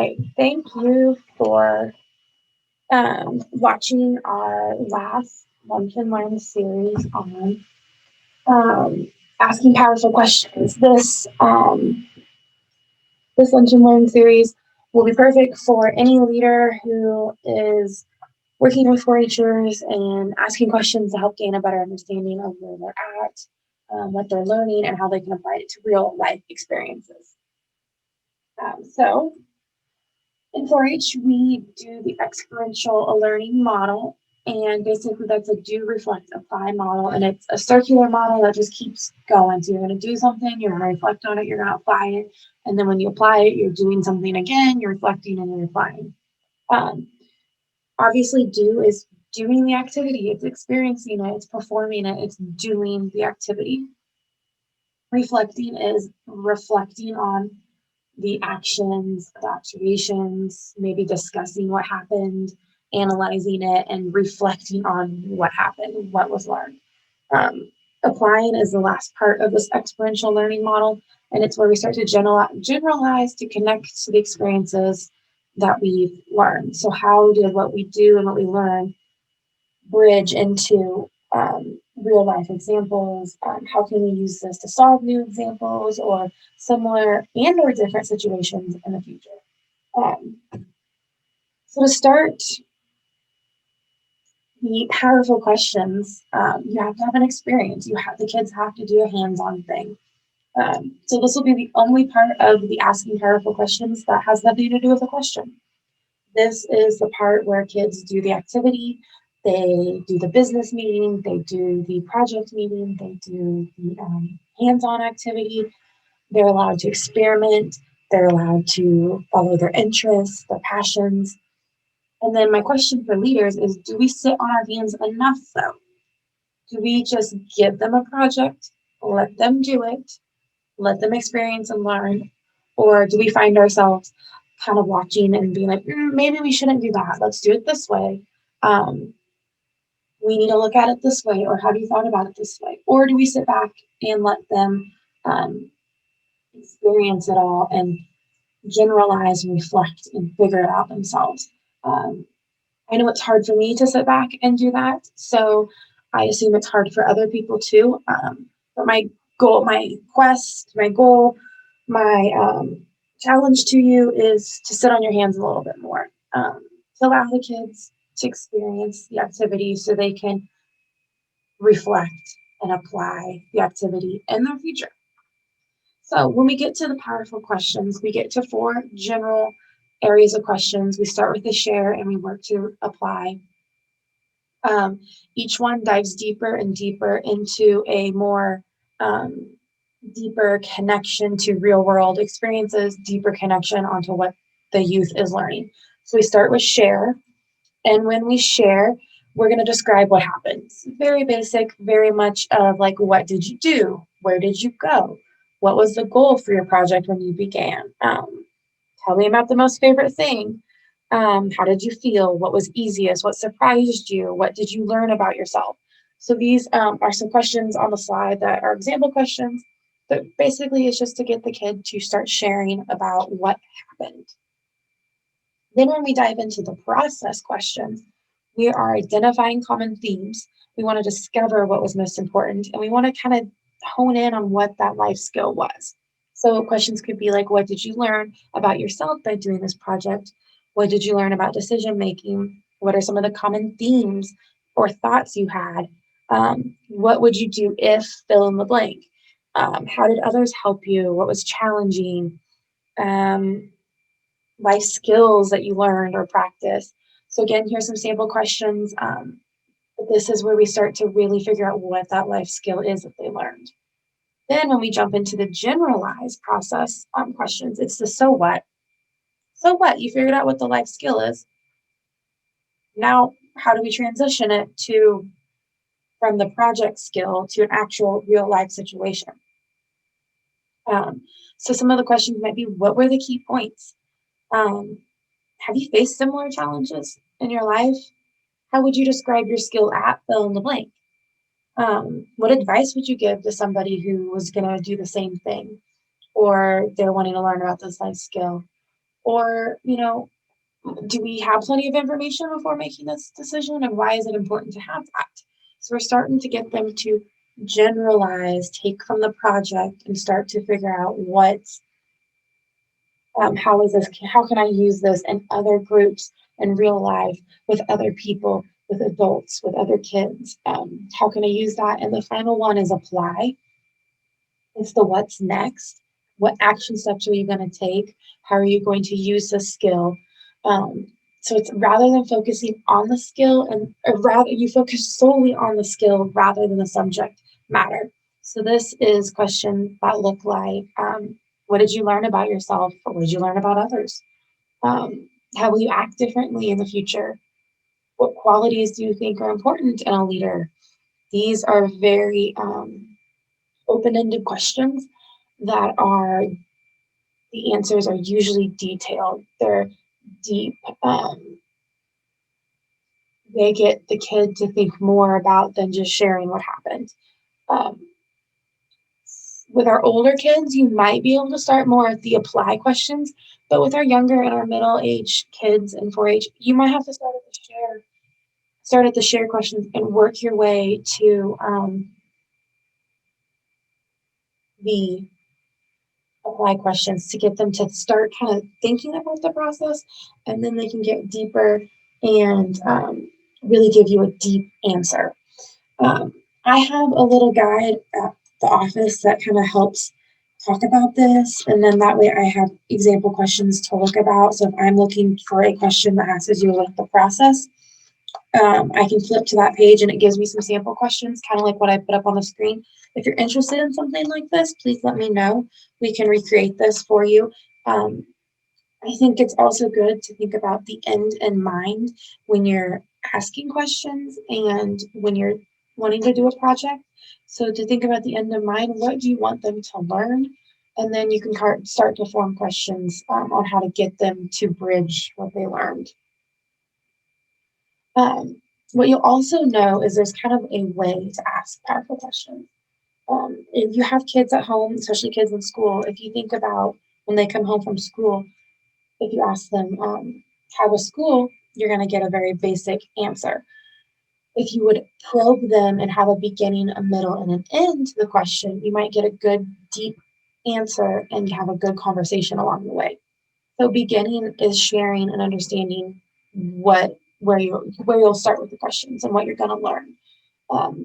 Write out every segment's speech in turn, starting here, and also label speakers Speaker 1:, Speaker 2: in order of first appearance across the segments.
Speaker 1: right. Thank you for watching our last Lunch and Learn series on asking powerful questions. This Lunch and Learn series will be perfect for any leader who is working with 4-Hers and asking questions to help gain a better understanding of where they're at, what they're learning, and how they can apply it to real life experiences. So in 4-H, we do the experiential learning model, and basically that's a do, reflect, apply model, and it's a circular model that just keeps going. So you're going to do something, you're going to reflect on it, you're going to apply it, and then when you apply it, you're doing something again, you're reflecting and you're applying. Obviously, do is doing the activity, it's experiencing it, it's performing it, it's doing the activity. Reflecting is reflecting on the actions, the observations, maybe discussing what happened, analyzing it, and reflecting on what happened, what was learned. Applying is the last part of this experiential learning model, and it's where we start to generalize to connect to the experiences that we've learned. So how did what we do and what we learn bridge into real life examples? How can we use this to solve new examples or similar and or different situations in the future? So to start the powerful questions, you have to have an experience. The kids have to do a hands-on thing. So this will be the only part of the asking powerful questions that has nothing to do with a question. This is the part where kids do the activity, they do the business meeting, they do the project meeting, they do the hands-on activity. They're allowed to experiment. They're allowed to follow their interests, their passions. And then my question for leaders is, do we sit on our hands enough though? Do we just give them a project, let them do it, let them experience and learn? Or do we find ourselves kind of watching and being like, maybe we shouldn't do that. Let's do it this way. We need to look at it this way. Or have you thought about it this way? Or do we sit back and let them experience it all and generalize and reflect and figure it out themselves? I know it's hard for me to sit back and do that. So I assume it's hard for other people too. But my goal, my challenge to you is to sit on your hands a little bit more, to allow the kids to experience the activity so they can reflect and apply the activity in their future. So when we get to the powerful questions, we get to 4 general areas of questions. We start with the share and we work to apply. Each one dives deeper and deeper into a more deeper connection to real world experiences, deeper connection onto what the youth is learning. So we start with share. And when we share, we're going to describe what happens. Very basic, very much of like, what did you do? Where did you go? What was the goal for your project when you began? Tell me about the most favorite thing. How did you feel? What was easiest? What surprised you? What did you learn about yourself? So these are some questions on the slide that are example questions. But basically, it's just to get the kid to start sharing about what happened. Then when we dive into the process questions, we are identifying common themes. We want to discover what was most important, and we want to kind of hone in on what that life skill was. So questions could be like, what did you learn about yourself by doing this project? What did you learn about decision making? What are some of the common themes or thoughts you had? What would you do if fill in the blank? How did others help you? What was challenging? Life skills that you learned or practiced. So again, here's some sample questions. But this is where we start to really figure out what that life skill is that they learned. Then when we jump into the generalized process questions, it's the so what. So what? You figured out what the life skill is. Now, how do we transition it from the project skill to an actual real life situation? So some of the questions might be, what were the key points? Have you faced similar challenges in your life? How would you describe your skill at fill in the blank? What advice would you give to somebody who was going to do the same thing or they're wanting to learn about this life skill? Or, do we have plenty of information before making this decision? And why is it important to have that? So we're starting to get them to generalize, take from the project, and start to figure out how can I use this in other groups in real life with other people, with adults, with other kids? How can I use that? And the final one is apply. It's the what's next. What action steps are you going to take? How are you going to use this skill? Um, so it's rather than focusing on the skill, and or rather you focus solely on the skill rather than the subject matter. So this is questions that look like, what did you learn about yourself, or what did you learn about others? How will you act differently in the future? What qualities do you think are important in a leader? These are very open-ended questions that are the answers are usually detailed. They're deep. They get the kid to think more about than just sharing what happened. Um, with our older kids, you might be able to start more at the apply questions, but with our younger and our middle age kids and 4-H, you might have to start at the share questions and work your way to the apply questions to get them to start kind of thinking about the process, and then they can get deeper and really give you a deep answer. Um, I have a little guide at the office that kind of helps talk about this, and then that way I have example questions to look about. So if I'm looking for a question that has to do with the process, I can flip to that page and it gives me some sample questions, kind of like what I put up on the screen. If you're interested in something like this, please let me know. We can recreate this for you. Um, I think it's also good to think about the end in mind when you're asking questions and when you're wanting to do a project. So to think about the end in mind, what do you want them to learn? And then you can start to form questions on how to get them to bridge what they learned. What you'll also know is there's kind of a way to ask powerful questions. If you have kids at home, especially kids in school, if you think about when they come home from school, if you ask them, how was school, you're going to get a very basic answer. If you would probe them and have a beginning, a middle, and an end to the question, you might get a good, deep answer and have a good conversation along the way. So beginning is sharing and understanding where you'll start with the questions and what you're going to learn.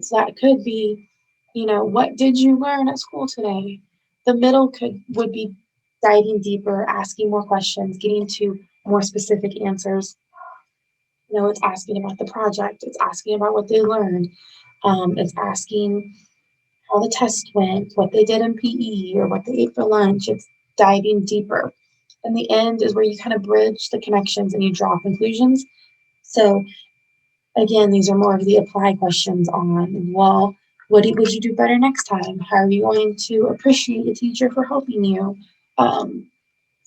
Speaker 1: So that could be, what did you learn at school today? The middle would be diving deeper, asking more questions, getting to more specific answers. It's asking about the project. It's asking about what they learned. It's asking how the test went, what they did in PE, or what they ate for lunch. It's diving deeper. And the end is where you kind of bridge the connections and you draw conclusions. So again, these are more of the apply questions on, well, would you do better next time? How are you going to appreciate a teacher for helping you? So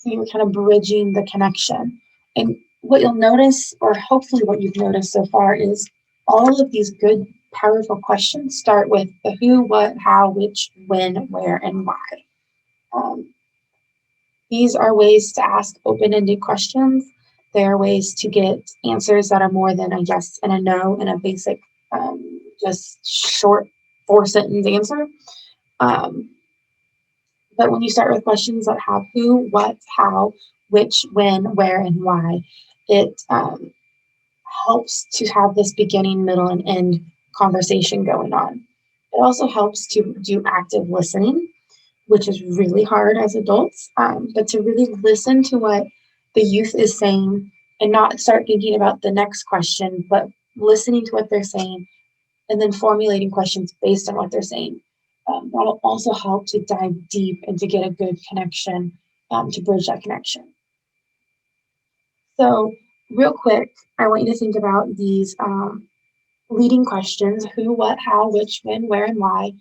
Speaker 1: you're kind of bridging the connection. And what you'll notice, or hopefully what you've noticed so far, is all of these good, powerful questions start with the who, what, how, which, when, where, and why. Um, these are ways to ask open-ended questions. They are ways to get answers that are more than a yes and a no and a basic, just short 4-sentence answer. Um, but when you start with questions that have who, what, how, which, when, where, and why, it helps to have this beginning, middle, and end conversation going on. It also helps to do active listening, which is really hard as adults, but to really listen to what the youth is saying and not start thinking about the next question, but listening to what they're saying and then formulating questions based on what they're saying. That'll also help to dive deep and to get a good connection, to bridge that connection. So, real quick, I want you to think about these leading questions: who, what, how, which, when, where, and why,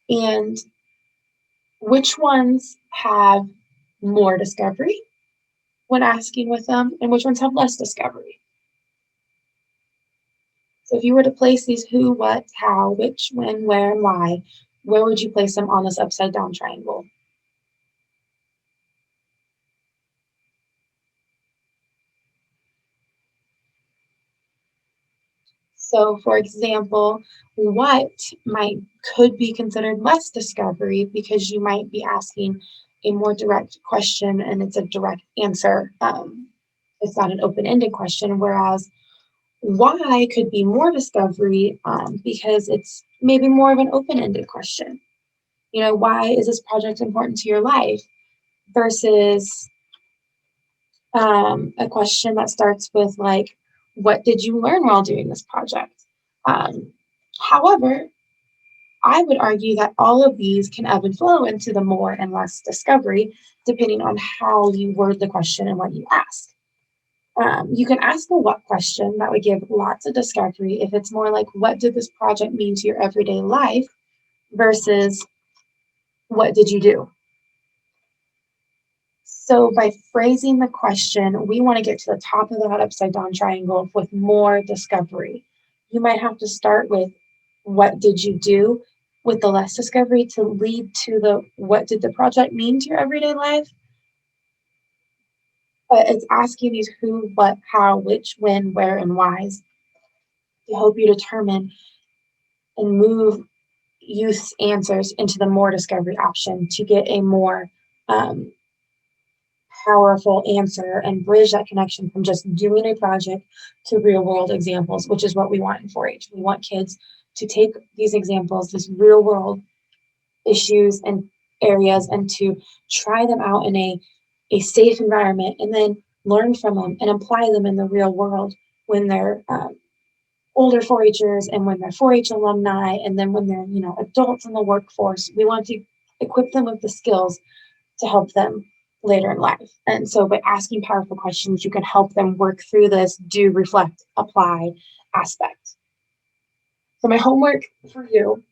Speaker 1: and which ones have more discovery when asking with them, and which ones have less discovery. So if you were to place these who, what, how, which, when, where, and why, where would you place them on this upside down triangle? So, for example, what might could be considered less discovery because you might be asking a more direct question and it's a direct answer. It's not an open-ended question, whereas why could be more discovery because it's maybe more of an open-ended question. You know, why is this project important to your life versus a question that starts with like, what did you learn while doing this project? However, I would argue that all of these can ebb and flow into the more and less discovery, depending on how you word the question and what you ask. You can ask a what question that would give lots of discovery if it's more like, what did this project mean to your everyday life versus what did you do? So by phrasing the question, we want to get to the top of that upside down triangle with more discovery. You might have to start with what did you do with the less discovery to lead to the what did the project mean to your everyday life? But it's asking these who, what, how, which, when, where, and whys to help you determine and move youth's answers into the more discovery option to get a more um, powerful answer and bridge that connection from just doing a project to real world examples, which is what we want in 4-H. We want kids to take these examples, these real world issues and areas, and to try them out in a safe environment and then learn from them and apply them in the real world when they're older 4-Hers and when they're 4-H alumni and then when they're, you know, adults in the workforce. We want to equip them with the skills to help them later in life. And so by asking powerful questions, you can help them work through this do, reflect, apply aspect. So my homework for you,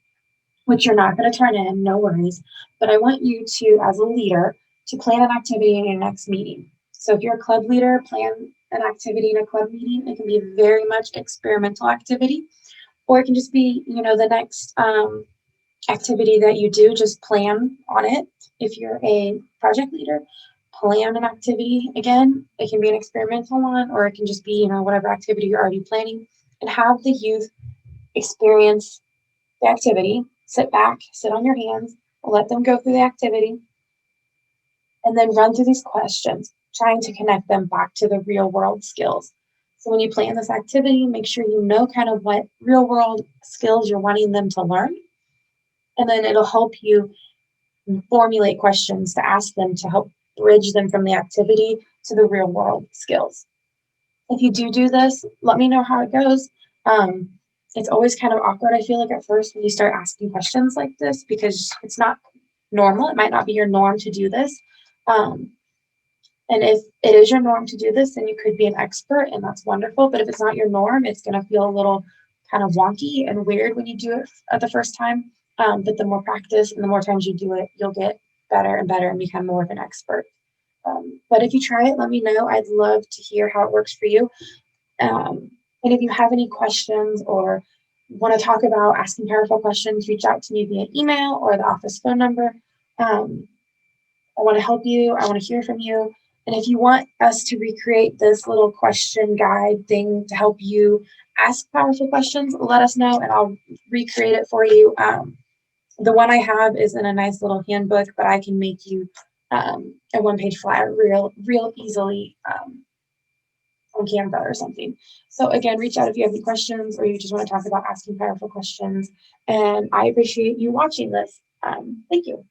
Speaker 1: which you're not going to turn in, no worries, but I want you to, as a leader, to plan an activity in your next meeting. So if you're a club leader, plan an activity in a club meeting. It can be a very much experimental activity, or it can just be, you know, the next activity that you do, just plan on it. If you're a project leader, plan an activity. Again, it can be an experimental one, or it can just be, you know, whatever activity you're already planning, and have the youth experience the activity. Sit back, sit on your hands, let them go through the activity, and then run through these questions, trying to connect them back to the real world skills. So when you plan this activity, make sure you know kind of what real world skills you're wanting them to learn. And then it'll help you formulate questions to ask them to help bridge them from the activity to the real world skills. If you do this, let me know how it goes. Um, it's always kind of awkward, I feel like, at first when you start asking questions like this because it's not normal. It might not be your norm to do this. Um, and if it is your norm to do this, then you could be an expert, and that's wonderful. But if it's not your norm, it's going to feel a little kind of wonky and weird when you do it at the first time. But the more practice and the more times you do it, you'll get better and better and become more of an expert. But if you try it, let me know. I'd love to hear how it works for you. And if you have any questions or want to talk about asking powerful questions, reach out to me via email or the office phone number. Um, I want to help you. I want to hear from you. And if you want us to recreate this little question guide thing to help you ask powerful questions, let us know and I'll recreate it for you. The one I have is in a nice little handbook, but I can make you a one-page flyer real easily on Canva or something. So again, reach out if you have any questions or you just want to talk about asking powerful questions. And I appreciate you watching this. Thank you.